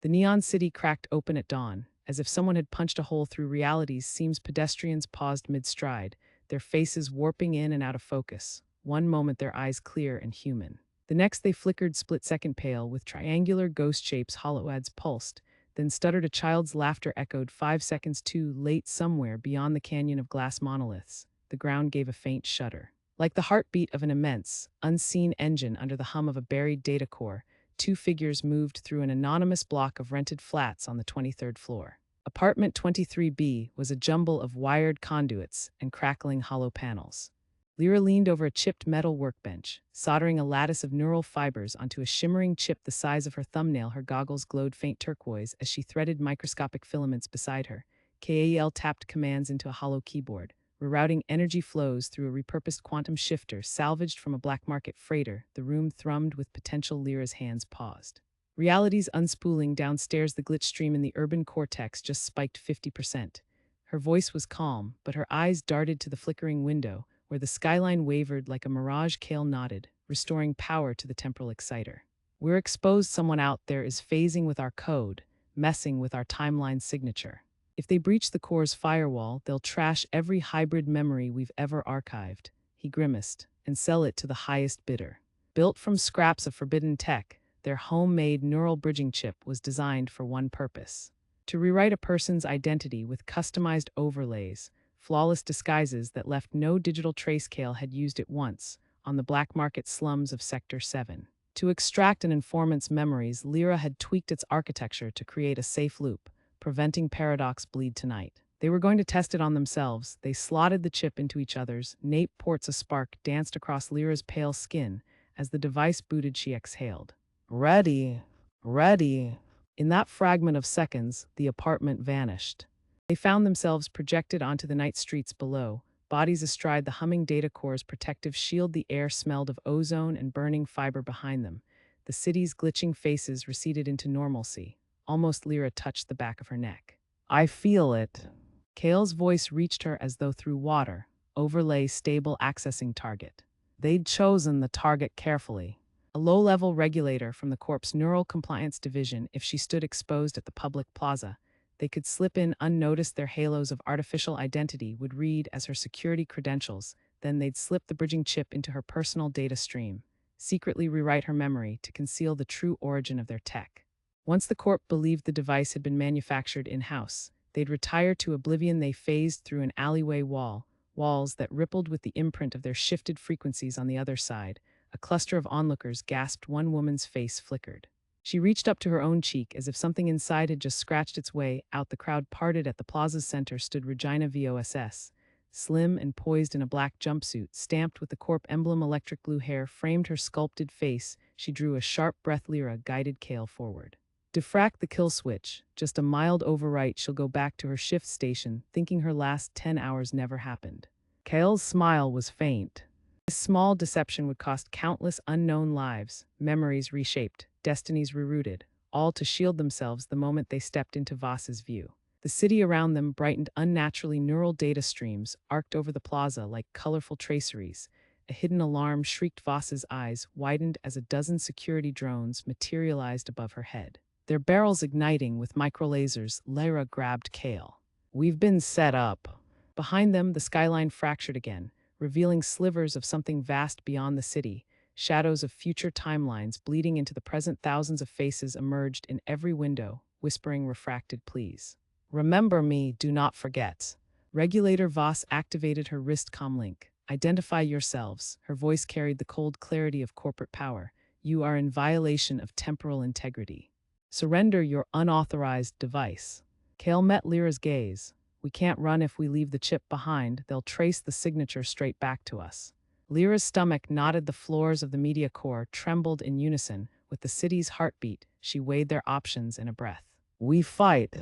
The neon city cracked open at dawn, as if someone had punched a hole through reality's seams. Pedestrians paused mid-stride, their faces warping in and out of focus. One moment their eyes clear and human. The next they flickered split-second pale, with triangular ghost shapes. Hollow ads pulsed, then stuttered. A child's laughter echoed 5 seconds too late. Somewhere beyond the canyon of glass monoliths, the ground gave a faint shudder. Like the heartbeat of an immense, unseen engine under the hum of a buried data core, two figures moved through an anonymous block of rented flats on the 23rd floor. Apartment 23B was a jumble of wired conduits and crackling hollow panels. Lyra leaned over a chipped metal workbench, soldering a lattice of neural fibers onto a shimmering chip the size of her thumbnail. Her goggles glowed faint turquoise as she threaded microscopic filaments beside her. Kal tapped commands into a hollow keyboard, rerouting energy flows through a repurposed quantum shifter salvaged from a black market freighter. The room thrummed with potential. Lyra's hands paused. Reality's unspooling downstairs. The glitch stream in the urban cortex just spiked 50%. Her voice was calm, but her eyes darted to the flickering window, where the skyline wavered like a mirage. Kale nodded, restoring power to the temporal exciter. We're exposed. Someone out there is phasing with our code, messing with our timeline signature. If they breach the core's firewall, they'll trash every hybrid memory we've ever archived. He grimaced, and sell it to the highest bidder. Built from scraps of forbidden tech, their homemade neural bridging chip was designed for one purpose: to rewrite a person's identity with customized overlays, flawless disguises that left no digital trace. Kale had used it once, on the black market slums of Sector 7. To extract an informant's memories, Lyra had tweaked its architecture to create a safe loop, preventing paradox bleed tonight. They were going to test it on themselves. They slotted the chip into each other's nape ports. A spark danced across Lyra's pale skin as the device booted. She exhaled. Ready. Ready. In that fragment of seconds, the apartment vanished. They found themselves projected onto the night streets below, bodies astride the humming data core's protective shield. The air smelled of ozone and burning fiber behind them. The city's glitching faces receded into normalcy. Almost. Lyra touched the back of her neck. I feel it. Kale's voice reached her as though through water. Overlay stable accessing target. They'd chosen the target carefully. A low-level regulator from the Corp's Neural Compliance Division. If she stood exposed at the public plaza, they could slip in unnoticed. Their halos of artificial identity would read as her security credentials. Then they'd slip the bridging chip into her personal data stream, secretly rewrite her memory to conceal the true origin of their tech. Once the Corp believed the device had been manufactured in-house, they'd retire to oblivion. They phased through an alleyway walls that rippled with the imprint of their shifted frequencies. On the other side, a cluster of onlookers gasped. One woman's face flickered. She reached up to her own cheek as if something inside had just scratched its way out. The crowd parted. At the plaza's center stood Regina Voss, slim and poised in a black jumpsuit, stamped with the Corp emblem. Electric blue hair framed her sculpted face. She drew a sharp breath. Lyra guided Kale forward. Defract the kill switch. Just a mild overwrite. She'll go back to her shift station, thinking her last 10 hours never happened. Kale's smile was faint. This small deception would cost countless unknown lives, memories reshaped, destinies rerouted, all to shield themselves the moment they stepped into Voss's view. The city around them brightened unnaturally. Neural data streams arced over the plaza like colorful traceries. A hidden alarm shrieked. Voss's eyes widened as a dozen security drones materialized above her head, their barrels igniting with microlasers. Lyra grabbed Kale. We've been set up. Behind them, the skyline fractured again, revealing slivers of something vast beyond the city, shadows of future timelines bleeding into the present. Thousands of faces emerged in every window, whispering refracted pleas. Remember me, do not forget. Regulator Voss activated her wrist comlink. Identify yourselves. Her voice carried the cold clarity of corporate power. You are in violation of temporal integrity. Surrender your unauthorized device. Kale met Lyra's gaze. We can't run if we leave the chip behind. They'll trace the signature straight back to us. Lyra's stomach knotted. The floors of the media core trembled in unison with the city's heartbeat. She weighed their options in a breath. We fight.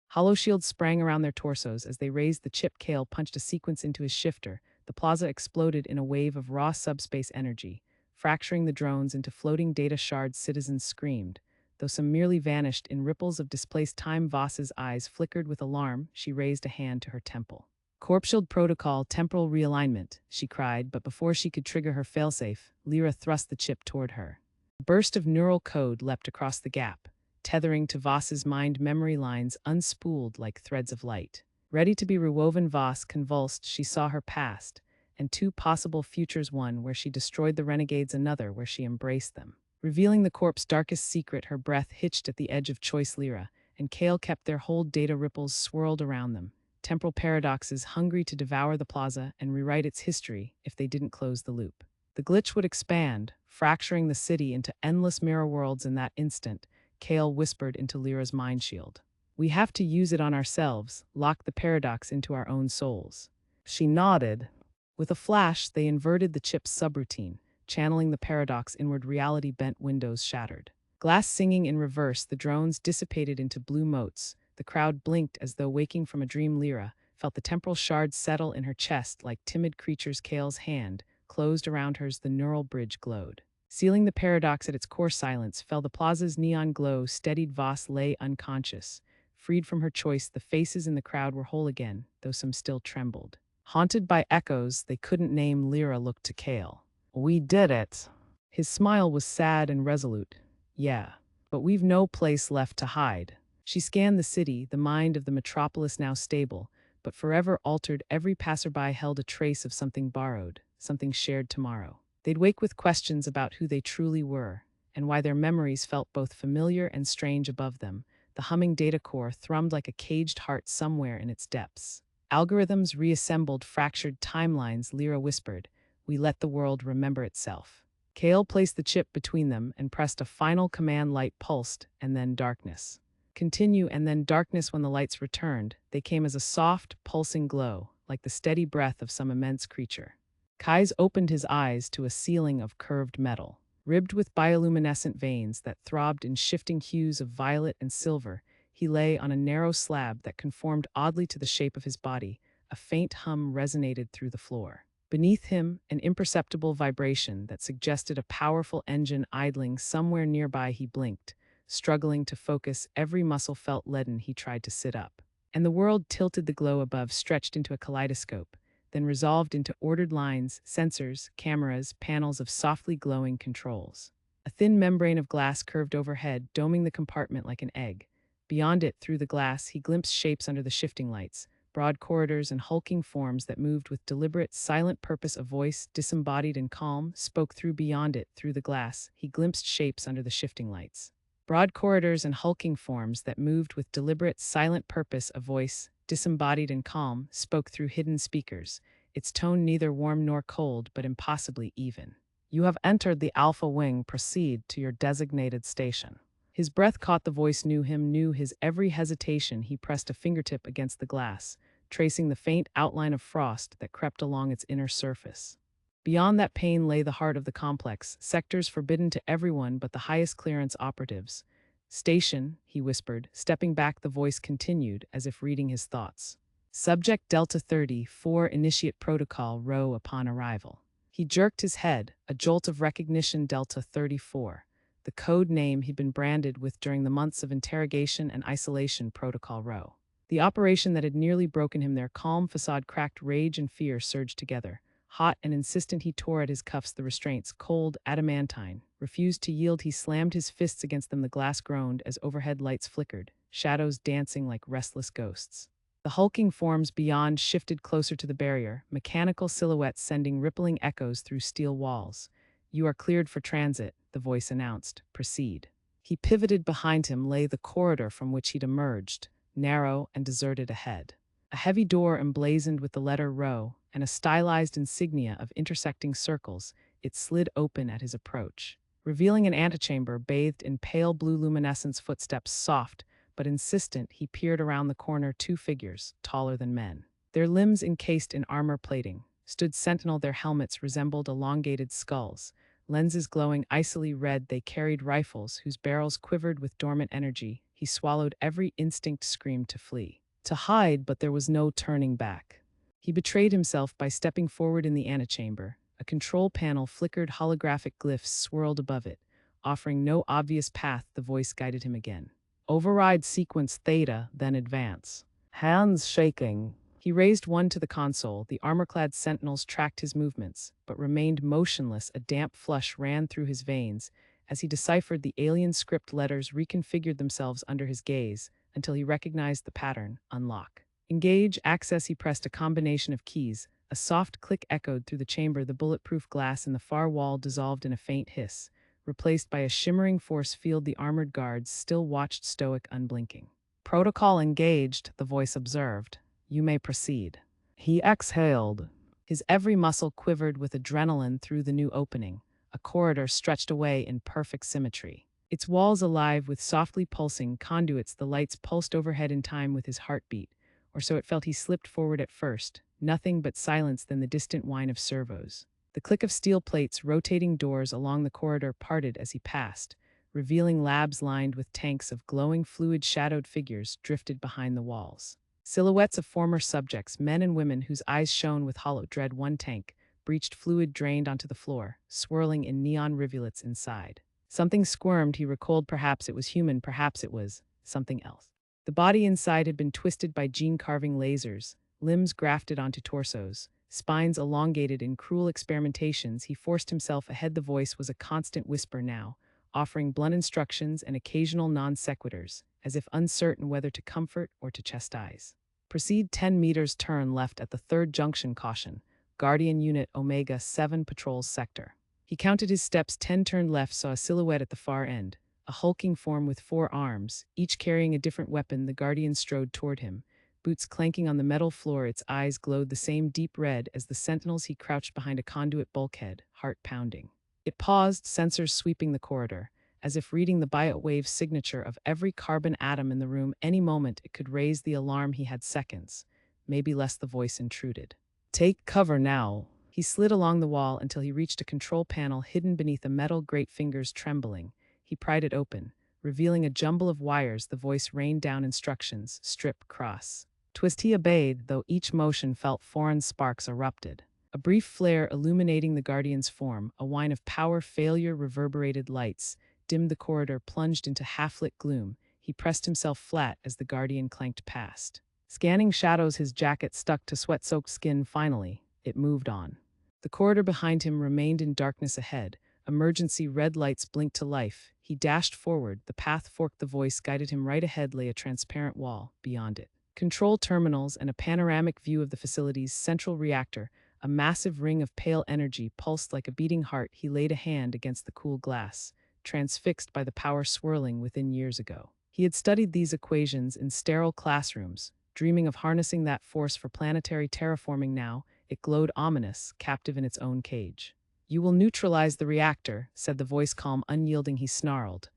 Hollow shields sprang around their torsos as they raised the chip. Kale punched a sequence into his shifter. The plaza exploded in a wave of raw subspace energy, fracturing the drones into floating data shards. Citizens screamed, though some merely vanished in ripples of displaced time. Voss's eyes flickered with alarm. She raised a hand to her temple. Corp shield protocol, temporal realignment, she cried, but before she could trigger her failsafe, Lyra thrust the chip toward her. A burst of neural code leapt across the gap, tethering to Voss's mind memory lines unspooled like threads of light. Ready to be rewoven, Voss, convulsed, she saw her past, and two possible futures, one where she destroyed the renegades, another where she embraced them. Revealing the corpse's darkest secret, her breath hitched at the edge of choice Lyra, and Kale kept their hold. Data ripples swirled around them, temporal paradoxes hungry to devour the plaza and rewrite its history if they didn't close the loop. The glitch would expand, fracturing the city into endless mirror worlds. In that instant, Kale whispered into Lyra's mind shield. We have to use it on ourselves, lock the paradox into our own souls. She nodded. With a flash, they inverted the chip's subroutine, channeling the paradox inward. Reality bent, windows shattered. Glass singing in reverse, the drones dissipated into blue motes. The crowd blinked as though waking from a dream. Lyra felt the temporal shards settle in her chest like timid creatures. Kale's hand closed around hers, the neural bridge glowed. Sealing the paradox at its core, silence fell. The plaza's neon glow steadied. Voss lay unconscious. Freed from her choice, the faces in the crowd were whole again, though some still trembled. Haunted by echoes they couldn't name, Lyra looked to Kale. We did it. His smile was sad and resolute. Yeah, but we've no place left to hide. She scanned the city, the mind of the metropolis now stable, but forever altered. Every passerby held a trace of something borrowed, something shared tomorrow. They'd wake with questions about who they truly were, and why their memories felt both familiar and strange above them. The humming data core thrummed like a caged heart somewhere in its depths. Algorithms reassembled fractured timelines. Lyra whispered, we let the world remember itself. Kale placed the chip between them and pressed a final command. Light pulsed, and then darkness. Continue, and then darkness. When the lights returned, they came as a soft, pulsing glow, like the steady breath of some immense creature. Kais opened his eyes to a ceiling of curved metal, ribbed with bioluminescent veins that throbbed in shifting hues of violet and silver. He lay on a narrow slab that conformed oddly to the shape of his body. A faint hum resonated through the floor. Beneath him, an imperceptible vibration that suggested a powerful engine idling somewhere nearby. He blinked, struggling to focus. Every muscle felt leaden. He tried to sit up, and the world tilted. The glow above stretched into a kaleidoscope, then resolved into ordered lines, sensors, cameras, panels of softly glowing controls. A thin membrane of glass curved overhead, doming the compartment like an egg. Beyond it, through the glass, he glimpsed shapes under the shifting lights, broad corridors and hulking forms that moved with deliberate, silent purpose. A voice, disembodied and calm, spoke through. Beyond it, through the glass, he glimpsed shapes under the shifting lights. Broad corridors and hulking forms that moved with deliberate, silent purpose. A voice, disembodied and calm, spoke through hidden speakers, its tone neither warm nor cold, but impossibly even. You have entered the Alpha Wing. Proceed to your designated station. His breath caught. The voice knew him, knew his every hesitation. He pressed a fingertip against the glass, tracing the faint outline of frost that crept along its inner surface. Beyond that pane lay the heart of the complex, sectors forbidden to everyone but the highest clearance operatives. Station, he whispered, stepping back. The voice continued, as if reading his thoughts. Subject Delta 34, initiate protocol row upon arrival. He jerked his head, a jolt of recognition. Delta 34. The code name he'd been branded with during the months of interrogation and isolation. Protocol row. The operation that had nearly broken him. Their calm facade cracked. Rage and fear surged together. Hot and insistent, he tore at his cuffs. The restraints, cold, adamantine, refused to yield. He slammed his fists against them. The glass groaned as overhead lights flickered, shadows dancing like restless ghosts. The hulking forms beyond shifted closer to the barrier, mechanical silhouettes sending rippling echoes through steel walls. You are cleared for transit, the voice announced. Proceed. He pivoted. Behind him lay the corridor from which he'd emerged, narrow and deserted ahead. A heavy door emblazoned with the letter Rho and a stylized insignia of intersecting circles. It slid open at his approach, revealing an antechamber bathed in pale blue luminescence. Footsteps soft but insistent, he peered around the corner. Two figures, taller than men, their limbs encased in armor plating, stood sentinel. Their helmets resembled elongated skulls, lenses glowing icily red. They carried rifles whose barrels quivered with dormant energy. He swallowed. Every instinct screamed to flee, to hide, but there was no turning back. He betrayed himself by stepping forward in the antechamber. A control panel flickered, holographic glyphs swirled above it, offering no obvious path. The voice guided him again. Override sequence theta, then advance. Hands shaking, he raised one to the console. The armor-clad sentinels tracked his movements, but remained motionless. A damp flush ran through his veins As he deciphered, the alien script letters reconfigured themselves under his gaze until he recognized the pattern: unlock. Engage, access. He pressed a combination of keys. A soft click echoed through the chamber. The bulletproof glass in the far wall dissolved in a faint hiss, replaced by a shimmering force field. The armored guards still watched, stoic, unblinking. Protocol engaged, the voice observed. You may proceed. He exhaled. His every muscle quivered with adrenaline through the new opening. A corridor stretched away in perfect symmetry, its walls alive with softly pulsing conduits. The lights pulsed overhead in time with his heartbeat, or so it felt. He slipped forward at first, nothing but silence, then the distant whine of servos. The click of steel plates. Rotating doors along the corridor parted as he passed, revealing labs lined with tanks of glowing fluid. Shadowed figures drifted behind the walls. Silhouettes of former subjects, men and women whose eyes shone with hollow dread. One tank, breached fluid drained onto the floor, swirling in neon rivulets inside. Something squirmed. He recalled, perhaps it was human, perhaps it was something else. The body inside had been twisted by gene-carving lasers, limbs grafted onto torsos, spines elongated in cruel experimentations. He forced himself ahead. The voice was a constant whisper now, offering blunt instructions and occasional non-sequiturs, as if uncertain whether to comfort or to chastise. Proceed 10 meters, turn left at the third junction. Caution. Guardian Unit Omega 7 patrols sector. He counted his steps. 10. Turned left, saw a silhouette at the far end, a hulking form with 4 arms, each carrying a different weapon. The Guardian strode toward him, boots clanking on the metal floor. Its eyes glowed the same deep red as the Sentinel's. He crouched behind a conduit bulkhead, heart pounding. It paused, sensors sweeping the corridor, as if reading the biowave signature of every carbon atom in the room. Any moment it could raise the alarm. He had seconds, maybe less. The voice intruded. Take cover now. He slid along the wall until he reached a control panel hidden beneath a metal grate. Fingers trembling, he pried it open, revealing a jumble of wires. The voice rained down instructions: strip, cross, twist. He obeyed, though each motion felt foreign. Sparks erupted. A brief flare illuminating the Guardian's form, a whine of power failure. Reverberated lights dimmed the corridor, plunged into half-lit gloom. He pressed himself flat as the Guardian clanked past, scanning shadows. His jacket stuck to sweat-soaked skin. Finally, it moved on. The corridor behind him remained in darkness. Ahead, emergency red lights blinked to life. He dashed forward. The path forked. The voice guided him. Right ahead lay a transparent wall. Beyond it, control terminals and a panoramic view of the facility's central reactor. A massive ring of pale energy pulsed like a beating heart. He laid a hand against the cool glass, transfixed by the power swirling within. Years ago, he had studied these equations in sterile classrooms, dreaming of harnessing that force for planetary terraforming. Now, it glowed ominous, captive in its own cage. You will neutralize the reactor, said the voice, calm, unyielding. He snarled.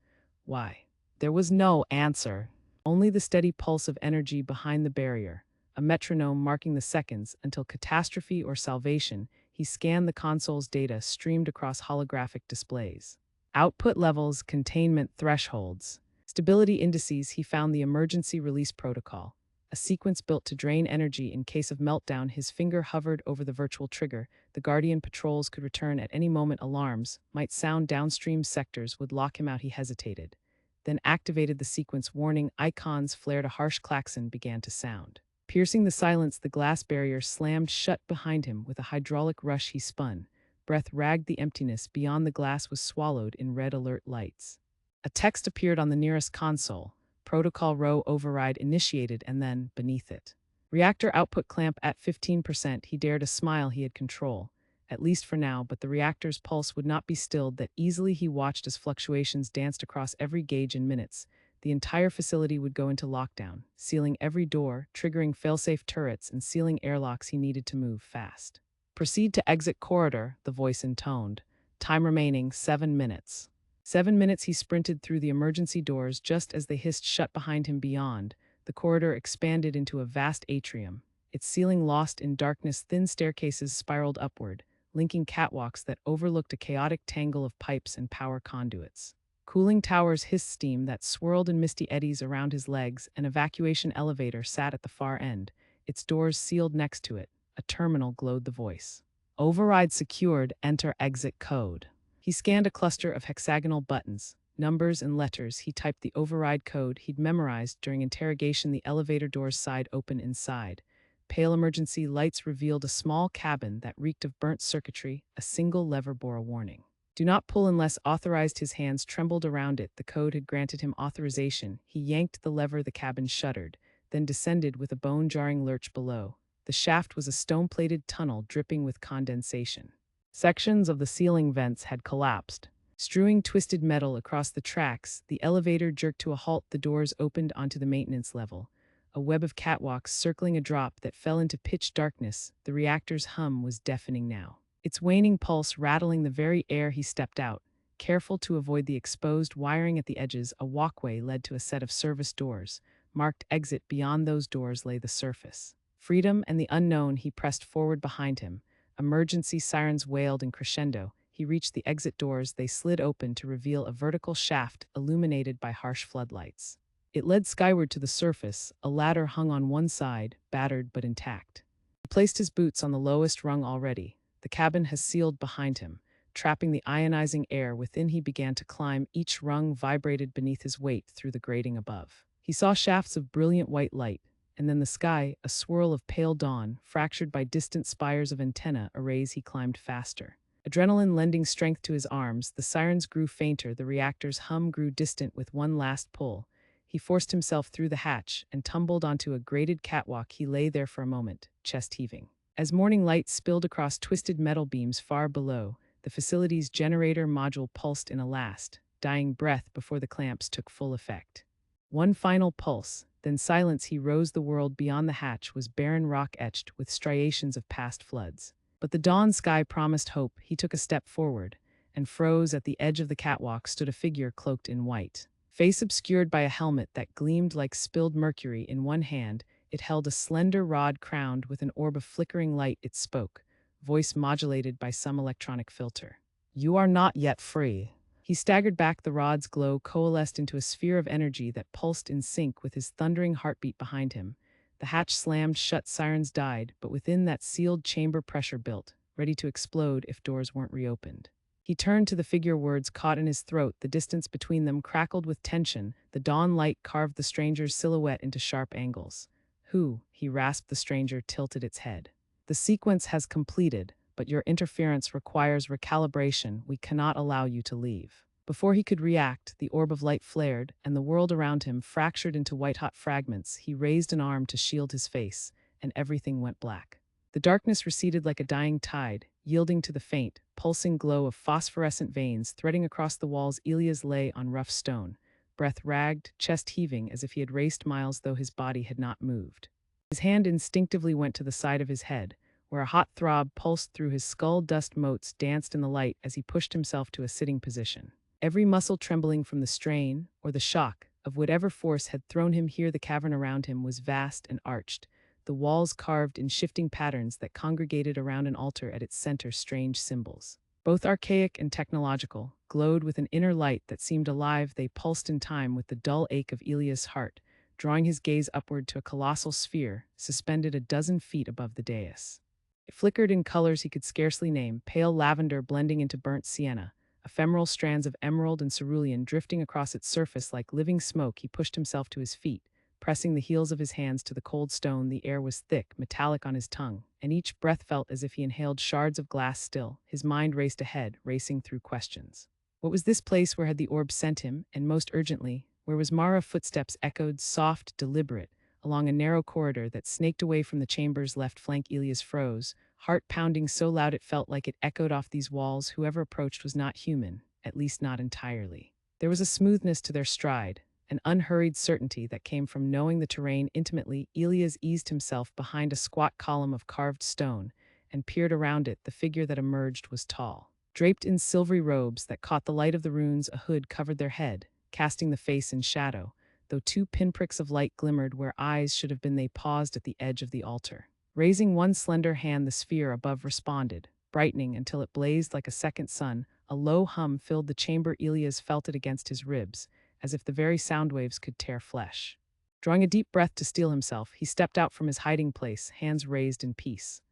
Why? There was no answer, only the steady pulse of energy behind the barrier, a metronome marking the seconds until catastrophe or salvation. He scanned the console's data streamed across holographic displays. Output levels, containment thresholds, stability indices. He found the emergency release protocol, a sequence built to drain energy in case of meltdown. His finger hovered over the virtual trigger. The Guardian patrols could return at any moment. Alarms might sound downstream sectors, would lock him out. He hesitated, then activated the sequence. Warning icons flared. A harsh klaxon began to sound, piercing the silence. The glass barrier slammed shut behind him. With a hydraulic rush, he spun. Breath ragged the emptiness. Beyond, the glass was swallowed in red alert lights. A text appeared on the nearest console. Protocol row override initiated. And then, beneath it, reactor output clamp at 15%. He dared a smile. He had control, at least for now, but the reactor's pulse would not be stilled that easily. He watched as fluctuations danced across every gauge. In minutes, the entire facility would go into lockdown, sealing every door, triggering failsafe turrets, and sealing airlocks. He needed to move fast. Proceed to exit corridor, the voice intoned. Time remaining 7 minutes. 7 minutes. He sprinted through the emergency doors just as they hissed shut behind him. Beyond, the corridor expanded into a vast atrium, its ceiling lost in darkness. Thin staircases spiraled upward, linking catwalks that overlooked a chaotic tangle of pipes and power conduits. Cooling towers hissed steam that swirled in misty eddies around his legs. An evacuation elevator sat at the far end, its doors sealed. Next to it, a terminal glowed. The voice. Override secured. Enter exit code. He scanned a cluster of hexagonal buttons, numbers and letters. He typed the override code he'd memorized during interrogation. The elevator doors sighed open. Inside, pale emergency lights revealed a small cabin that reeked of burnt circuitry. A single lever bore a warning. Do not pull unless authorized. His hands trembled around it. The code had granted him authorization. He yanked the lever, the cabin shuddered, then descended with a bone-jarring lurch below. The shaft was a stone-plated tunnel dripping with condensation. Sections of the ceiling vents had collapsed. Strewing twisted metal across the tracks, the elevator jerked to a halt. The doors opened onto the maintenance level. A web of catwalks circling a drop that fell into pitch darkness. The reactor's hum was deafening now, its waning pulse rattling the very air. He stepped out, careful to avoid the exposed wiring at the edges. A walkway led to a set of service doors, marked exit. Beyond those doors lay the surface. Freedom and the unknown. He pressed forward behind him. Emergency sirens wailed in crescendo. He reached the exit doors. They slid open to reveal a vertical shaft illuminated by harsh floodlights. It led skyward to the surface. A ladder hung on one side, battered but intact. He placed his boots on the lowest rung already. The cabin has sealed behind him, trapping the ionizing air within. He began to climb. Each rung vibrated beneath his weight through the grating above. He saw shafts of brilliant white light, and then the sky, a swirl of pale dawn, fractured by distant spires of antenna arrays. He climbed faster, adrenaline lending strength to his arms. The sirens grew fainter. The reactor's hum grew distant. With one last pull, he forced himself through the hatch and tumbled onto a grated catwalk. He lay there for a moment, chest heaving. As morning light spilled across twisted metal beams far below, the facility's generator module pulsed in a last, dying breath before the clamps took full effect. One final pulse, then silence. He rose. The world beyond the hatch was barren rock etched with striations of past floods. But the dawn sky promised hope. He took a step forward and froze. At the edge of the catwalk stood a figure cloaked in white, face obscured by a helmet that gleamed like spilled mercury. In one hand, it held a slender rod crowned with an orb of flickering light. It spoke, voice modulated by some electronic filter. "You are not yet free." He staggered back. The rod's glow coalesced into a sphere of energy that pulsed in sync with his thundering heartbeat behind him. The hatch slammed shut. Sirens died, but within that sealed chamber pressure built, ready to explode if doors weren't reopened. He turned to the figure, words caught in his throat. The distance between them crackled with tension. The dawn light carved the stranger's silhouette into sharp angles. "Who?" he rasped. The stranger tilted its head. "The sequence has completed, but your interference requires recalibration. We cannot allow you to leave." Before he could react, the orb of light flared, and the world around him fractured into white-hot fragments. He raised an arm to shield his face, and everything went black. The darkness receded like a dying tide, yielding to the faint, pulsing glow of phosphorescent veins threading across the walls. Elias lay on rough stone, breath ragged, chest heaving as if he had raced miles though his body had not moved. His hand instinctively went to the side of his head, where a hot throb pulsed through his skull. Dust motes danced in the light as he pushed himself to a sitting position, every muscle trembling from the strain or the shock of whatever force had thrown him here. The cavern around him was vast and arched, the walls carved in shifting patterns that congregated around an altar at its center. Strange symbols, both archaic and technological, glowed with an inner light that seemed alive. They pulsed in time with the dull ache of Elias' heart, drawing his gaze upward to a colossal sphere suspended a dozen feet above the dais. It flickered in colors he could scarcely name, pale lavender blending into burnt sienna, ephemeral strands of emerald and cerulean drifting across its surface like living smoke. He pushed himself to his feet, pressing the heels of his hands to the cold stone. The air was thick, metallic on his tongue, and each breath felt as if he inhaled shards of glass. Still, his mind raced ahead, racing through questions. What was this place? Where had the orb sent him? And most urgently, where was Mara? Footsteps echoed, soft, deliberate, along a narrow corridor that snaked away from the chamber's left flank. Elias froze, heart pounding so loud it felt like it echoed off these walls. Whoever approached was not human, at least not entirely. There was a smoothness to their stride, an unhurried certainty that came from knowing the terrain intimately. Elias eased himself behind a squat column of carved stone and peered around it. The figure that emerged was tall, draped in silvery robes that caught the light of the runes. A hood covered their head, casting the face in shadow, though two pinpricks of light glimmered where eyes should have been. They paused at the edge of the altar. Raising one slender hand, the sphere above responded, brightening until it blazed like a second sun. A low hum filled the chamber. Elias felt it against his ribs, as if the very sound waves could tear flesh. Drawing a deep breath to steel himself, he stepped out from his hiding place, hands raised in peace.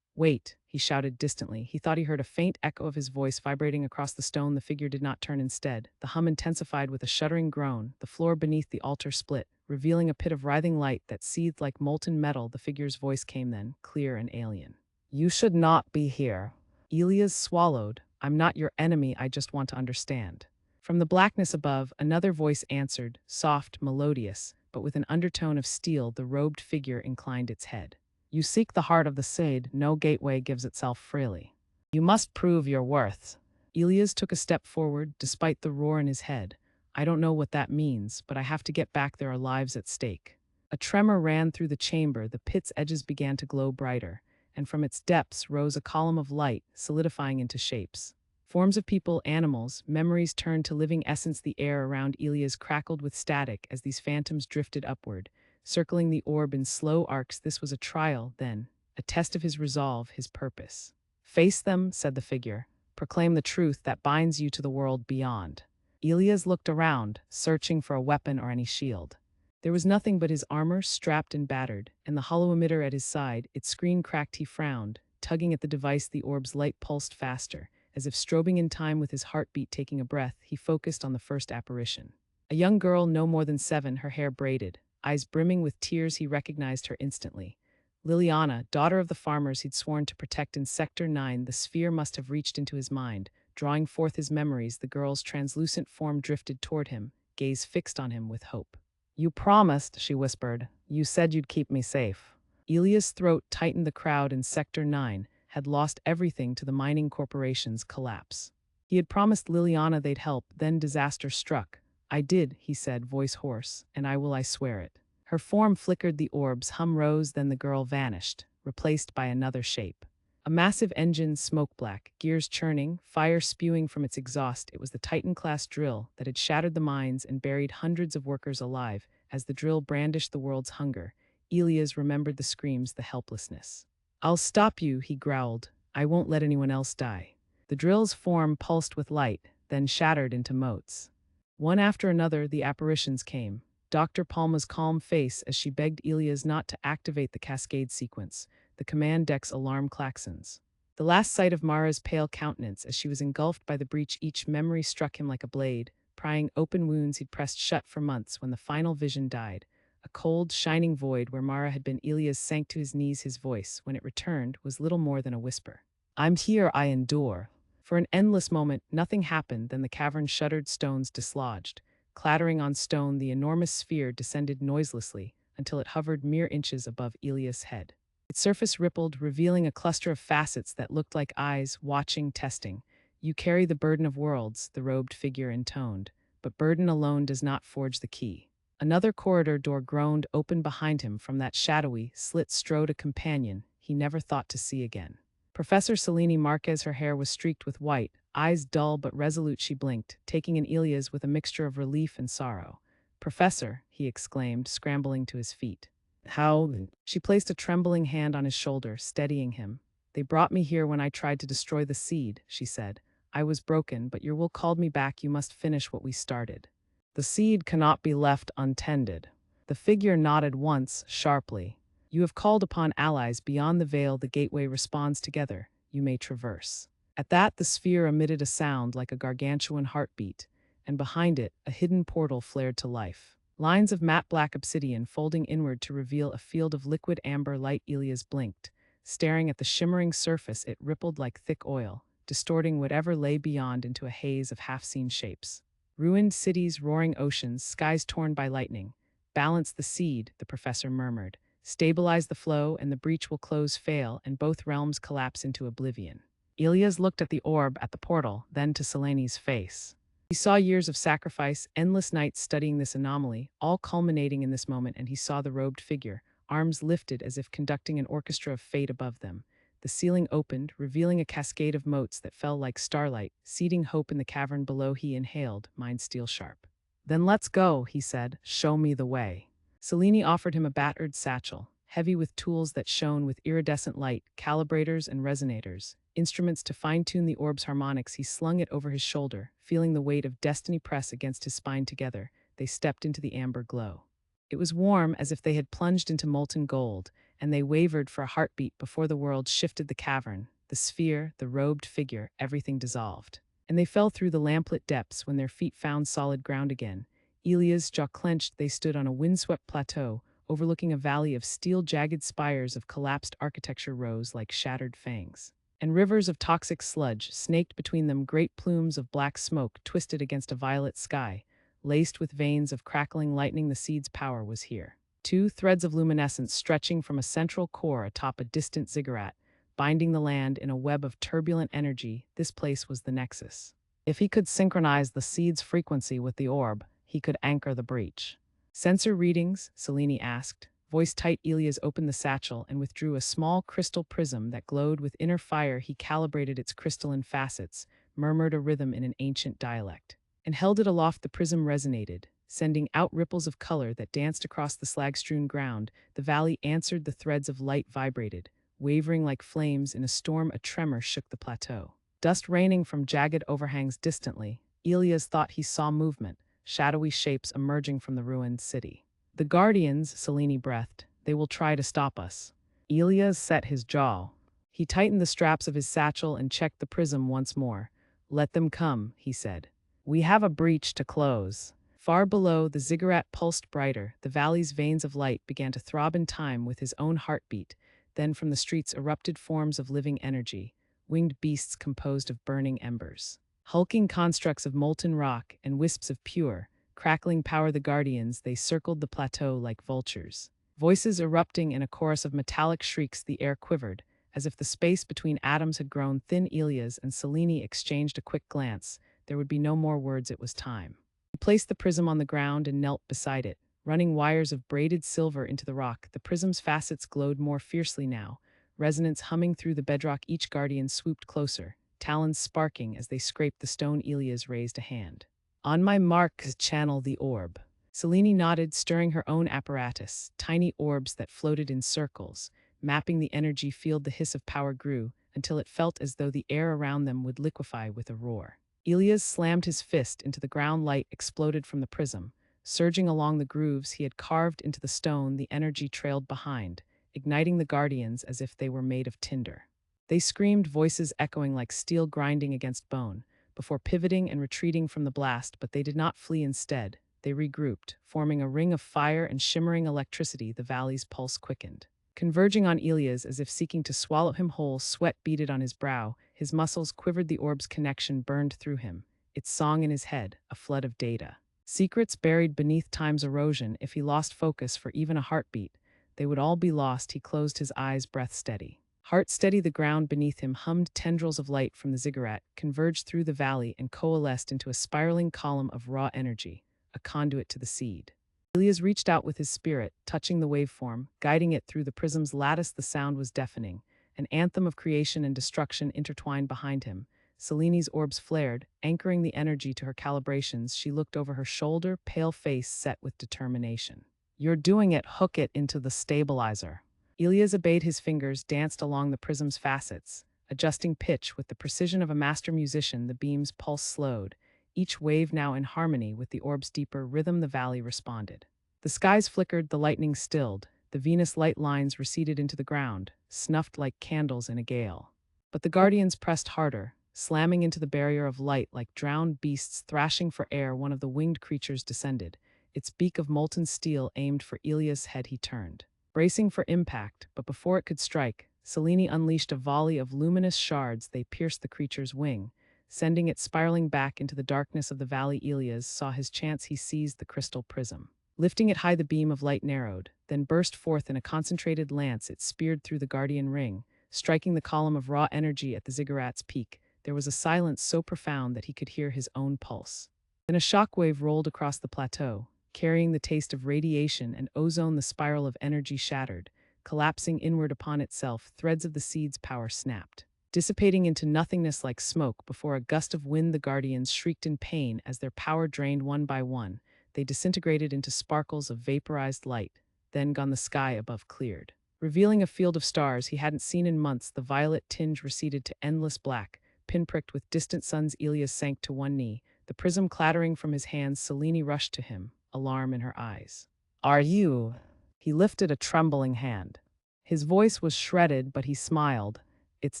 "Wait," he shouted distantly. He thought he heard a faint echo of his voice vibrating across the stone. The figure did not turn. Instead, the hum intensified with a shuddering groan. The floor beneath the altar split, revealing a pit of writhing light that seethed like molten metal. The figure's voice came then, clear and alien. "You should not be here." Elias swallowed, I'm not your enemy, I just want to understand. From the blackness above, another voice answered, soft, melodious, but with an undertone of steel. The robed figure inclined its head. You seek the heart of the Sade, no gateway gives itself freely. You must prove your worth. Elias took a step forward, despite the roar in his head. I don't know what that means, but I have to get back, there are lives at stake. A tremor ran through the chamber, the pit's edges began to glow brighter, and from its depths rose a column of light, solidifying into shapes. Forms of people, animals, memories turned to living essence. The air around Elias crackled with static as these phantoms drifted upward, circling the orb in slow arcs. This was a trial, then, a test of his resolve, his purpose. Face them, said the figure. Proclaim the truth that binds you to the world beyond. Elias looked around, searching for a weapon or any shield. There was nothing but his armor, strapped and battered, and the hollow emitter at his side. Its screen cracked. He frowned, tugging at the device. The orb's light pulsed faster. As if strobing in time with his heartbeat. Taking a breath, he focused on the first apparition. A young girl no more than 7, her hair braided, eyes brimming with tears. He recognized her instantly. Liliana, daughter of the farmers he'd sworn to protect in Sector 9. The sphere must have reached into his mind, drawing forth his memories. The girl's translucent form drifted toward him, gaze fixed on him with hope. You promised, she whispered. You said you'd keep me safe. Elias' throat tightened. The crowd in Sector 9 had lost everything to the mining corporation's collapse. He had promised Liliana they'd help, then disaster struck. I did, he said, voice hoarse, and I will, I swear it. Her form flickered, the orb's hum rose, then the girl vanished, replaced by another shape. A massive engine, smoke black, gears churning, fire spewing from its exhaust. It was the Titan-class drill that had shattered the mines and buried hundreds of workers alive. As the drill brandished the world's hunger, Elias remembered the screams, the helplessness. I'll stop you, he growled. I won't let anyone else die. The drill's form pulsed with light, then shattered into motes. One after another, the apparitions came. Dr. Palma's calm face as she begged Elias not to activate the cascade sequence, the command deck's alarm klaxons. The last sight of Mara's pale countenance as she was engulfed by the breach, each memory struck him like a blade, prying open wounds he'd pressed shut for months. When the final vision died, a cold, shining void where Mara had been, Elias sank to his knees. His voice, when it returned, was little more than a whisper. I'm here, I endure. For an endless moment, nothing happened, then the cavern shuddered, stones dislodged. Clattering on stone, the enormous sphere descended noiselessly until it hovered mere inches above Elias' head. Its surface rippled, revealing a cluster of facets that looked like eyes, watching, testing. You carry the burden of worlds, the robed figure intoned, but burden alone does not forge the key. Another corridor door groaned open behind him. From that shadowy slit strode a companion he never thought to see again. Professor Selene Marquez. Her hair was streaked with white, eyes dull but resolute. She blinked, taking in Elias with a mixture of relief and sorrow. Professor, he exclaimed, scrambling to his feet. How? She placed a trembling hand on his shoulder, steadying him. They brought me here when I tried to destroy the seed, she said. I was broken, but your will called me back. You must finish what we started. The seed cannot be left untended. The figure nodded once, sharply. You have called upon allies beyond the veil. The gateway responds. Together, you may traverse. At that, the sphere emitted a sound like a gargantuan heartbeat, and behind it, a hidden portal flared to life. Lines of matte black obsidian folding inward to reveal a field of liquid amber light. Elias blinked. Staring at the shimmering surface, it rippled like thick oil, distorting whatever lay beyond into a haze of half-seen shapes. Ruined cities, roaring oceans, skies torn by lightning. Balance the seed, the professor murmured. Stabilize the flow, and the breach will close. Fail, and both realms collapse into oblivion. Elias looked at the orb at the portal, then to Selene's face. He saw years of sacrifice, endless nights studying this anomaly, all culminating in this moment, and he saw the robed figure, arms lifted as if conducting an orchestra of fate above them. The ceiling opened, revealing a cascade of motes that fell like starlight, seeding hope in the cavern below. He inhaled, mind steel sharp. Then let's go, he said. Show me the way. Selene offered him a battered satchel, heavy with tools that shone with iridescent light, calibrators and resonators, instruments to fine-tune the orb's harmonics. He slung it over his shoulder, feeling the weight of destiny press against his spine. Together, they stepped into the amber glow. It was warm, as if they had plunged into molten gold, and they wavered for a heartbeat before the world shifted. The cavern, the sphere, the robed figure, everything dissolved. And they fell through the lamplit depths when their feet found solid ground again. Elias' jaw clenched. They stood on a windswept plateau, overlooking a valley of steel. Jagged spires of collapsed architecture rose like shattered fangs. and rivers of toxic sludge snaked between them. Great plumes of black smoke twisted against a violet sky, laced with veins of crackling lightning. The seed's power was here. Two threads of luminescence stretching from a central core atop a distant ziggurat, binding the land in a web of turbulent energy. This place was the nexus. If he could synchronize the seed's frequency with the orb, he could anchor the breach. Sensor readings? Selene asked. Voice tight. Elias opened the satchel and withdrew a small crystal prism that glowed with inner fire. He calibrated its crystalline facets, murmured a rhythm in an ancient dialect, and held it aloft. The prism resonated, sending out ripples of color that danced across the slag-strewn ground. The valley answered. The threads of light vibrated, wavering like flames in a storm. A tremor shook the plateau. Dust raining from jagged overhangs distantly. Elias thought he saw movement, shadowy shapes emerging from the ruined city. The Guardians, Selene breathed. They will try to stop us. Elias set his jaw. He tightened the straps of his satchel and checked the prism once more. Let them come, he said. We have a breach to close. Far below, the ziggurat pulsed brighter. The valley's veins of light began to throb in time with his own heartbeat. Then from the streets erupted forms of living energy, winged beasts composed of burning embers, hulking constructs of molten rock, and wisps of pure, crackling power. The Guardians, they circled the plateau like vultures. Voices erupting in a chorus of metallic shrieks. The air quivered, as if the space between atoms had grown thin. Elias and Selene exchanged a quick glance. There would be no more words. It was time. He placed the prism on the ground and knelt beside it, running wires of braided silver into the rock. The prism's facets glowed more fiercely now, resonance humming through the bedrock. Each Guardian swooped closer, talons sparking as they scraped the stone. Elias raised a hand. On my mark, channel the orb. Selene nodded, stirring her own apparatus, tiny orbs that floated in circles, mapping the energy field. The hiss of power grew until it felt as though the air around them would liquefy with a roar. Elias slammed his fist into the ground. Light exploded from the prism, surging along the grooves he had carved into the stone. The energy trailed behind, igniting the Guardians as if they were made of tinder. They screamed, voices echoing like steel grinding against bone, before pivoting and retreating from the blast. But they did not flee. Instead, they regrouped, forming a ring of fire and shimmering electricity. The valley's pulse quickened, converging on Elias as if seeking to swallow him whole. Sweat beaded on his brow, his muscles quivered. The orb's connection burned through him, its song in his head, a flood of data. Secrets buried beneath time's erosion. If he lost focus for even a heartbeat, they would all be lost. He closed his eyes, breath steady. Heart steady. The ground beneath him hummed. Tendrils of light from the ziggurat converged through the valley and coalesced into a spiraling column of raw energy, a conduit to the seed. Elias reached out with his spirit, touching the waveform, guiding it through the prism's lattice. The sound was deafening, an anthem of creation and destruction intertwined behind him. Selene's orbs flared, anchoring the energy to her calibrations. She looked over her shoulder, pale face set with determination. You're doing it. Hook it into the stabilizer. Elias obeyed. His fingers danced along the prism's facets, adjusting pitch with the precision of a master musician. The beam's pulse slowed, each wave now in harmony with the orb's deeper rhythm. The valley responded. The skies flickered, the lightning stilled, the Venus light lines receded into the ground, snuffed like candles in a gale. But the Guardians pressed harder, slamming into the barrier of light like drowned beasts thrashing for air. One of the winged creatures descended, its beak of molten steel aimed for Elias' head. He turned, bracing for impact, but before it could strike, Selene unleashed a volley of luminous shards. They pierced the creature's wing, sending it spiraling back into the darkness of the valley. Elias saw his chance. He seized the crystal prism. Lifting it high, the beam of light narrowed, then burst forth in a concentrated lance. It speared through the Guardian ring, striking the column of raw energy at the ziggurat's peak. There was a silence so profound that he could hear his own pulse. Then a shockwave rolled across the plateau, carrying the taste of radiation and ozone. The spiral of energy shattered, collapsing inward upon itself. Threads of the seed's power snapped, dissipating into nothingness like smoke before a gust of wind. The Guardians shrieked in pain as their power drained one by one. They disintegrated into sparkles of vaporized light. Then the sky above cleared, revealing a field of stars he hadn't seen in months. The violet tinge receded to endless black, pinpricked with distant suns. Elias sank to one knee, the prism clattering from his hands. Selene rushed to him, alarm in her eyes. Are you? He lifted a trembling hand. His voice was shredded, but he smiled. It's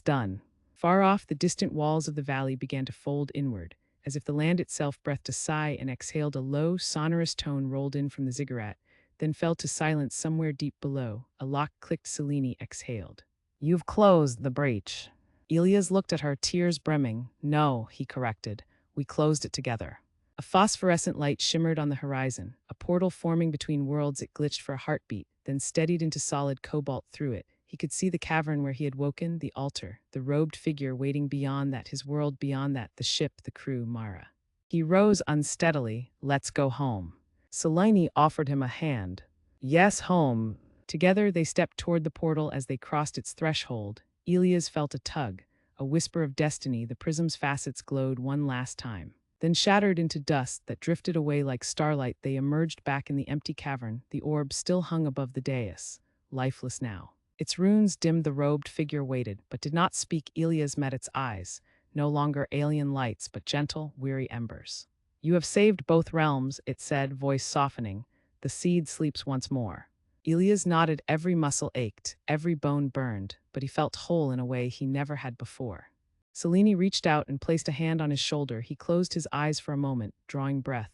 done. Far off, the distant walls of the valley began to fold inward, as if the land itself breathed a sigh and exhaled. A low, sonorous tone rolled in from the ziggurat, then fell to silence somewhere deep below. A lock clicked. Selene exhaled. You've closed the breach. Elias looked at her, tears brimming. No, he corrected. We closed it together. A phosphorescent light shimmered on the horizon, a portal forming between worlds. It glitched for a heartbeat, then steadied into solid cobalt through it. He could see the cavern where he had woken, the altar, the robed figure waiting beyond that, his world beyond that, the ship, the crew, Mara. He rose unsteadily. Let's go home. Selene offered him a hand. Yes, home. Together they stepped toward the portal. As they crossed its threshold, Elias felt a tug, a whisper of destiny. The prism's facets glowed one last time, then shattered into dust that drifted away like starlight. They emerged back in the empty cavern. The orb still hung above the dais, lifeless now. Its runes dimmed. The robed figure waited, but did not speak. Elias met its eyes, no longer alien lights, but gentle, weary embers. You have saved both realms, it said, voice softening. The seed sleeps once more. Elias nodded. Every muscle ached, every bone burned, but he felt whole in a way he never had before. Selene reached out and placed a hand on his shoulder. He closed his eyes for a moment, drawing breath.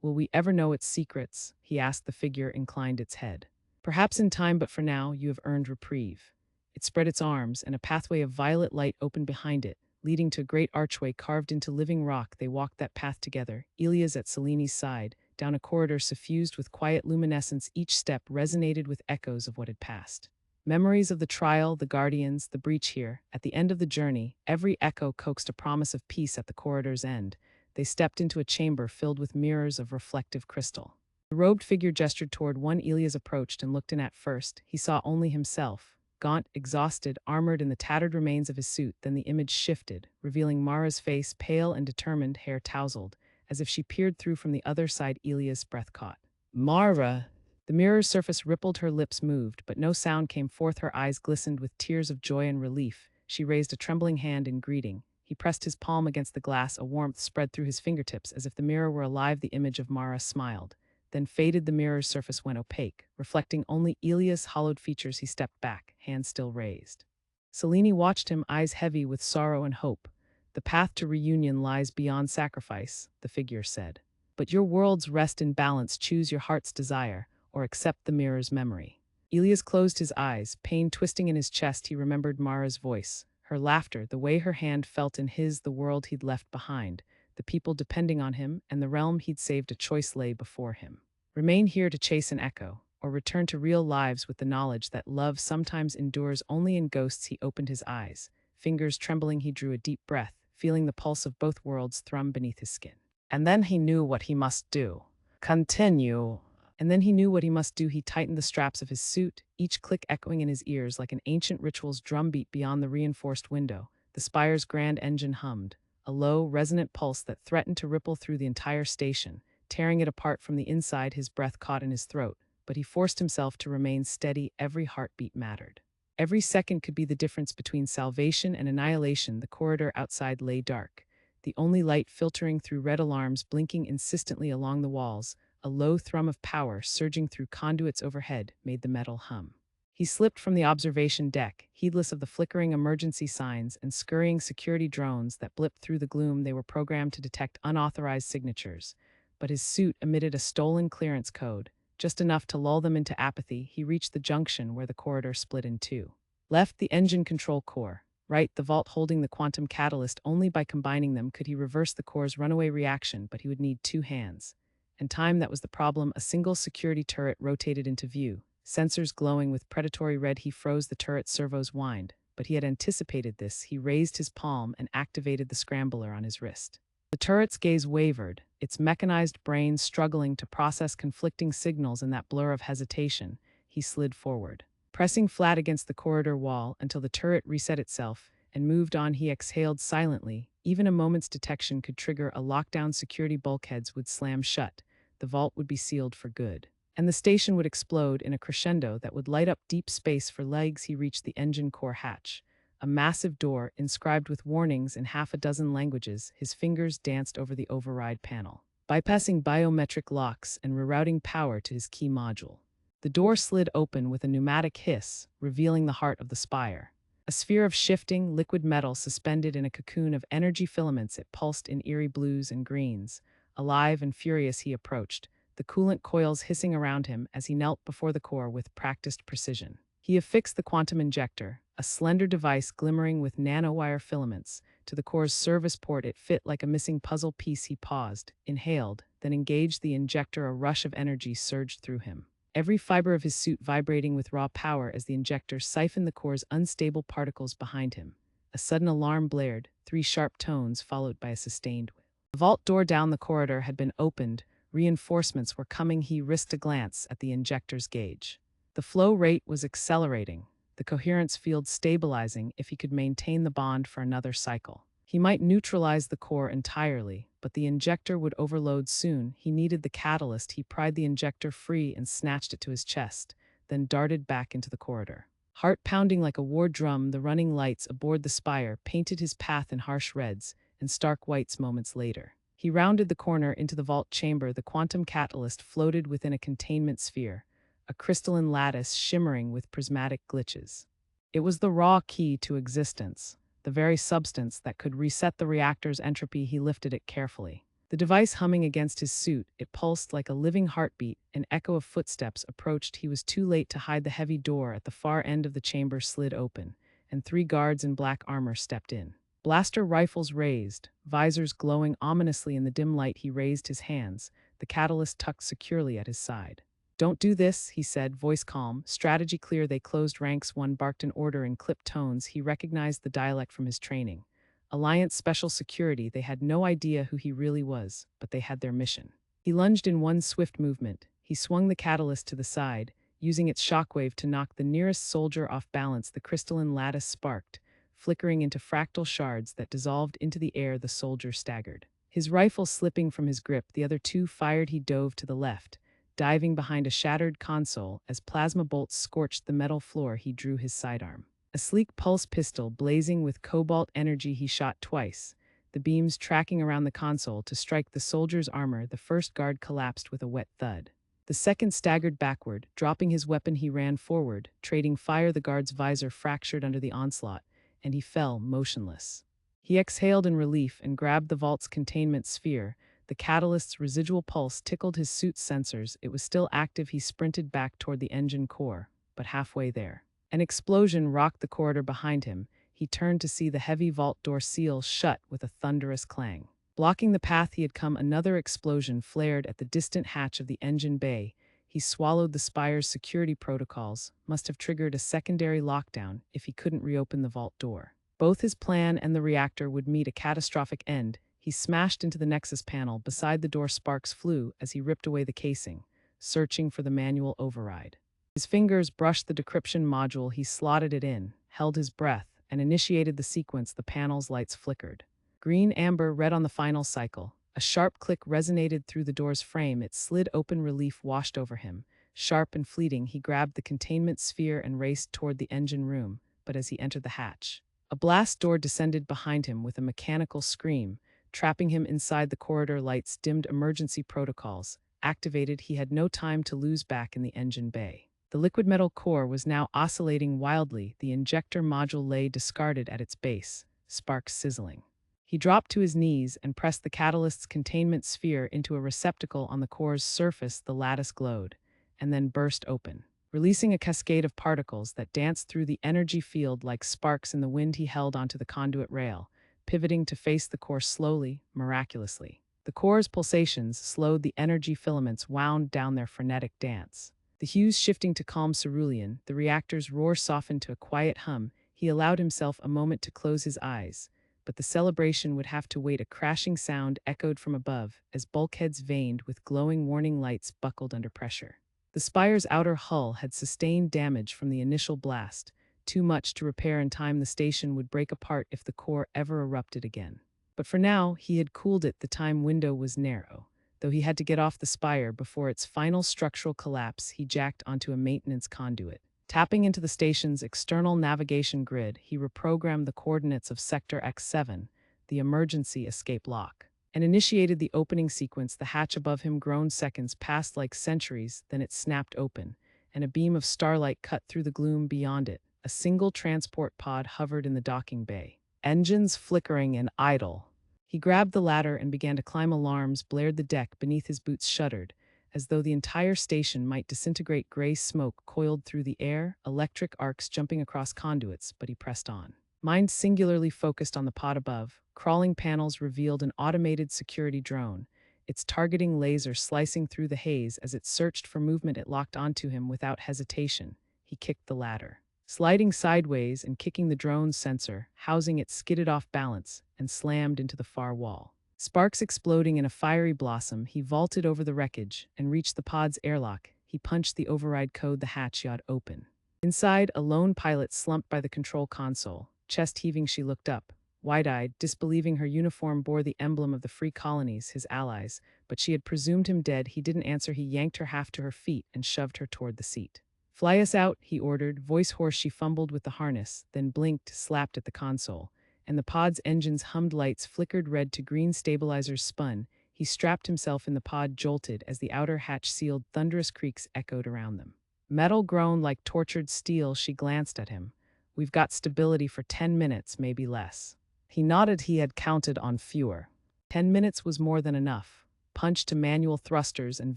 Will we ever know its secrets? He asked. The figure inclined its head. Perhaps in time, but for now, you have earned reprieve. It spread its arms, and a pathway of violet light opened behind it, leading to a great archway carved into living rock. They walked that path together, Elias at Selene's side, down a corridor suffused with quiet luminescence. Each step resonated with echoes of what had passed. Memories of the trial, the guardians, the breach here. At the end of the journey, every echo coaxed a promise of peace. At the corridor's end, they stepped into a chamber filled with mirrors of reflective crystal. The robed figure gestured toward one. Elias approached and looked in. At first, he saw only himself, gaunt, exhausted, armored in the tattered remains of his suit. Then the image shifted, revealing Mara's face, pale and determined, hair tousled, as if she peered through from the other side. Elias' breath caught. Mara! The mirror's surface rippled, her lips moved, but no sound came forth. Her eyes glistened with tears of joy and relief. She raised a trembling hand in greeting. He pressed his palm against the glass. A warmth spread through his fingertips, as if the mirror were alive. The image of Mara smiled, then faded. The mirror's surface went opaque, reflecting only Elias' hollowed features. He stepped back, hand still raised. Selene watched him, eyes heavy with sorrow and hope. The path to reunion lies beyond sacrifice, the figure said. But your worlds rest in balance. Choose your heart's desire, or accept the mirror's memory. Elias closed his eyes, pain twisting in his chest. He remembered Mara's voice, her laughter, the way her hand felt in his, the world he'd left behind, the people depending on him, and the realm he'd saved. A choice lay before him. Remain here to chase an echo, or return to real lives with the knowledge that love sometimes endures only in ghosts. He opened his eyes. Fingers trembling, he drew a deep breath, feeling the pulse of both worlds thrum beneath his skin. And then he knew what he must do. Continue. And then he knew what he must do. He tightened the straps of his suit, each click echoing in his ears like an ancient ritual's drumbeat. Beyond the reinforced window, the spire's grand engine hummed, a low, resonant pulse that threatened to ripple through the entire station, tearing it apart from the inside. His breath caught in his throat, but he forced himself to remain steady. Every heartbeat mattered. Every second could be the difference between salvation and annihilation. The corridor outside lay dark, the only light filtering through red alarms blinking insistently along the walls. A low thrum of power surging through conduits overhead made the metal hum. He slipped from the observation deck, heedless of the flickering emergency signs and scurrying security drones that blipped through the gloom. They were programmed to detect unauthorized signatures, but his suit emitted a stolen clearance code, just enough to lull them into apathy. He reached the junction where the corridor split in two. Left, the engine control core. Right, the vault holding the quantum catalyst. Only by combining them could he reverse the core's runaway reaction, but he would need two hands. And time, that was the problem. A single security turret rotated into view, sensors glowing with predatory red. He froze. The turret's servos whined, but he had anticipated this. He raised his palm and activated the scrambler on his wrist. The turret's gaze wavered, its mechanized brain struggling to process conflicting signals. In that blur of hesitation, he slid forward, pressing flat against the corridor wall until the turret reset itself and moved on. He exhaled silently. Even a moment's detection could trigger a lockdown. Security bulkheads would slam shut. The vault would be sealed for good, and the station would explode in a crescendo that would light up deep space for legs. He reached the engine core hatch, a massive door inscribed with warnings in half a dozen languages. His fingers danced over the override panel, bypassing biometric locks and rerouting power to his key module. The door slid open with a pneumatic hiss, revealing the heart of the spire. A sphere of shifting, liquid metal suspended in a cocoon of energy filaments. It pulsed in eerie blues and greens. Alive and furious, he approached, the coolant coils hissing around him as he knelt before the core with practiced precision. He affixed the quantum injector, a slender device glimmering with nanowire filaments. To the core's service port it fit like a missing puzzle piece. He paused, inhaled, then engaged the injector. A rush of energy surged through him, every fiber of his suit vibrating with raw power as the injector siphoned the core's unstable particles behind him. A sudden alarm blared, 3 sharp tones followed by a sustained wail. The vault door down the corridor had been opened. Reinforcements were coming. He risked a glance at the injector's gauge. The flow rate was accelerating, the coherence field stabilizing. If he could maintain the bond for another cycle, he might neutralize the core entirely, but the injector would overload soon. He needed the catalyst. He pried the injector free and snatched it to his chest, then darted back into the corridor. Heart pounding like a war drum, the running lights aboard the spire painted his path in harsh reds and stark whites moments later. He rounded the corner into the vault chamber. The quantum catalyst floated within a containment sphere, a crystalline lattice shimmering with prismatic glitches. It was the raw key to existence, the very substance that could reset the reactor's entropy. He lifted it carefully. The device humming against his suit, it pulsed like a living heartbeat. An echo of footsteps approached. He was too late to hide. The heavy door at the far end of the chamber slid open, and 3 guards in black armor stepped in. Blaster rifles raised, visors glowing ominously in the dim light. He raised his hands, the catalyst tucked securely at his side. "Don't do this," he said, voice calm, strategy clear. They closed ranks. One barked an order in clipped tones. He recognized the dialect from his training. Alliance Special Security. They had no idea who he really was, but they had their mission. He lunged in one swift movement. He swung the catalyst to the side, using its shockwave to knock the nearest soldier off balance. The crystalline lattice sparked, flickering into fractal shards that dissolved into the air. The soldier staggered, his rifle slipping from his grip. The other 2 fired. He dove to the left, diving behind a shattered console. As plasma bolts scorched the metal floor, he drew his sidearm, a sleek pulse pistol blazing with cobalt energy. He shot twice, the beams tracking around the console to strike the soldier's armor. The first guard collapsed with a wet thud. The second staggered backward, dropping his weapon. He ran forward, trading fire. The guard's visor fractured under the onslaught, and he fell motionless. He exhaled in relief and grabbed the vault's containment sphere. The catalyst's residual pulse tickled his suit's sensors. It was still active. He sprinted back toward the engine core, but halfway there, an explosion rocked the corridor behind him. He turned to see the heavy vault door seal shut with a thunderous clang. Blocking the path he had come, another explosion flared at the distant hatch of the engine bay. He swallowed. The spire's security protocols must have triggered a secondary lockdown if he couldn't reopen the vault door. Both his plan and the reactor would meet a catastrophic end. He smashed into the Nexus panel beside the door. Sparks flew as he ripped away the casing, searching for the manual override. His fingers brushed the decryption module. He slotted it in, held his breath, and initiated the sequence. The panel's lights flickered. Green, amber, red on the final cycle. A sharp click resonated through the door's frame. It slid open. Relief washed over him. Sharp and fleeting, he grabbed the containment sphere and raced toward the engine room. But as he entered the hatch, a blast door descended behind him with a mechanical scream, trapping him inside. The corridor lights dimmed. Emergency protocols activated. He had no time to lose. Back in the engine bay, the liquid metal core was now oscillating wildly. The injector module lay discarded at its base, sparks sizzling. He dropped to his knees and pressed the catalyst's containment sphere into a receptacle on the core's surface. The lattice glowed, and then burst open, releasing a cascade of particles that danced through the energy field like sparks in the wind. He held onto the conduit rail, pivoting to face the core slowly, miraculously. The core's pulsations slowed. The energy filaments wound down their frenetic dance, the hues shifting to calm cerulean. The reactor's roar softened to a quiet hum. He allowed himself a moment to close his eyes, but the celebration would have to wait. A crashing sound echoed from above as bulkheads veined with glowing warning lights buckled under pressure. The spire's outer hull had sustained damage from the initial blast, too much to repair in time. The station would break apart if the core ever erupted again. But for now, he had cooled it. The time window was narrow, though he had to get off the spire before its final structural collapse. He jacked onto a maintenance conduit. Tapping into the station's external navigation grid, he reprogrammed the coordinates of Sector X7, the emergency escape lock, and initiated the opening sequence. The hatch above him groaned. Seconds passed like centuries, then it snapped open, and a beam of starlight cut through the gloom beyond it. A single transport pod hovered in the docking bay, engines flickering and idle. He grabbed the ladder and began to climb. Alarms blared. The deck beneath his boots shuddered As though the entire station might disintegrate, gray smoke coiled through the air, electric arcs jumping across conduits, but he pressed on. Mind singularly focused on the pod above, crawling panels revealed an automated security drone, its targeting laser slicing through the haze as it searched for movement. It locked onto him without hesitation. He kicked the ladder. Sliding sideways and kicking the drone's sensor, housing it skidded off balance and slammed into the far wall. Sparks exploding in a fiery blossom, he vaulted over the wreckage and reached the pod's airlock. He punched the override code, the hatch yawed open. Inside, a lone pilot slumped by the control console. Chest heaving, she looked up, wide-eyed, disbelieving her uniform bore the emblem of the free colonies, his allies, but she had presumed him dead. He didn't answer. He yanked her half to her feet and shoved her toward the seat. "Fly us out," he ordered, voice hoarse. She fumbled with the harness, then blinked, slapped at the console, and the pod's engines hummed. Lights flickered red to green, stabilizers spun. He strapped himself in the pod, jolted as the outer hatch sealed. Thunderous creaks echoed around them. Metal groaned like tortured steel. She glanced at him. "We've got stability for 10 minutes, maybe less." He nodded. He had counted on fewer. 10 minutes was more than enough. "Punch to manual thrusters and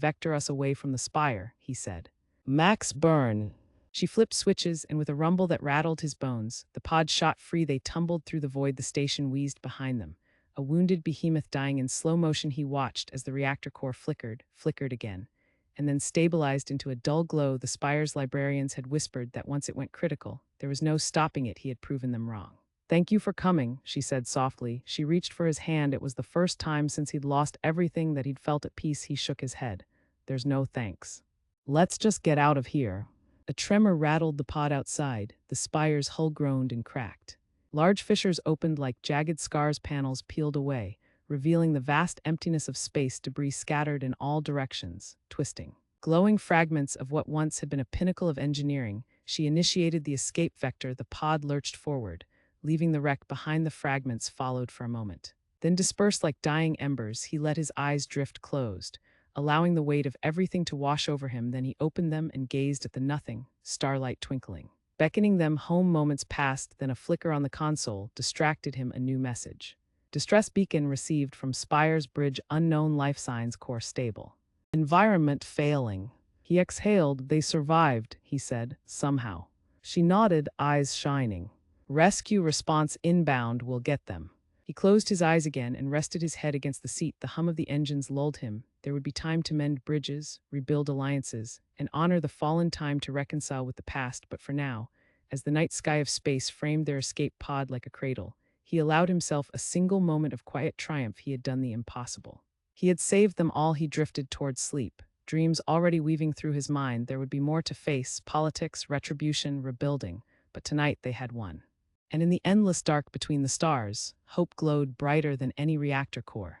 vector us away from the spire," he said. "Max burn." She flipped switches, and with a rumble that rattled his bones, the pod shot free. They tumbled through the void. The station wheezed behind them. A wounded behemoth dying in slow motion. He watched as the reactor core flickered again, and then stabilized into a dull glow. The spire's librarians had whispered that once it went critical, there was no stopping it. He had proven them wrong. "Thank you for coming," she said softly. She reached for his hand. It was the first time since he'd lost everything that he'd felt at peace. He shook his head. "There's no thanks. Let's just get out of here." A tremor rattled the pod outside. The spire's hull groaned and cracked. Large fissures opened like jagged scars. Panels peeled away, revealing the vast emptiness of space. Debris scattered in all directions, twisting. Glowing fragments of what once had been a pinnacle of engineering. She initiated the escape vector. The pod lurched forward, leaving the wreck behind. The fragments followed for a moment, then dispersed like dying embers. He let his eyes drift closed, allowing the weight of everything to wash over him. Then he opened them and gazed at the nothing, starlight twinkling, beckoning them home. Moments passed, then a flicker on the console distracted him. A new message. "Distress beacon received from Spire's bridge. Unknown life signs. Core stable. Environment failing." He exhaled. "They survived," he said, "somehow." She nodded, eyes shining. "Rescue response inbound. We'll get them." He closed his eyes again and rested his head against the seat. The hum of the engines lulled him. There would be time to mend bridges, rebuild alliances, and honor the fallen. Time to reconcile with the past. But for now, as the night sky of space framed their escape pod like a cradle, he allowed himself a single moment of quiet triumph. He had done the impossible. He had saved them all. He drifted towards sleep, dreams already weaving through his mind. There would be more to face: politics, retribution, rebuilding. But tonight they had won. And in the endless dark between the stars, hope glowed brighter than any reactor core.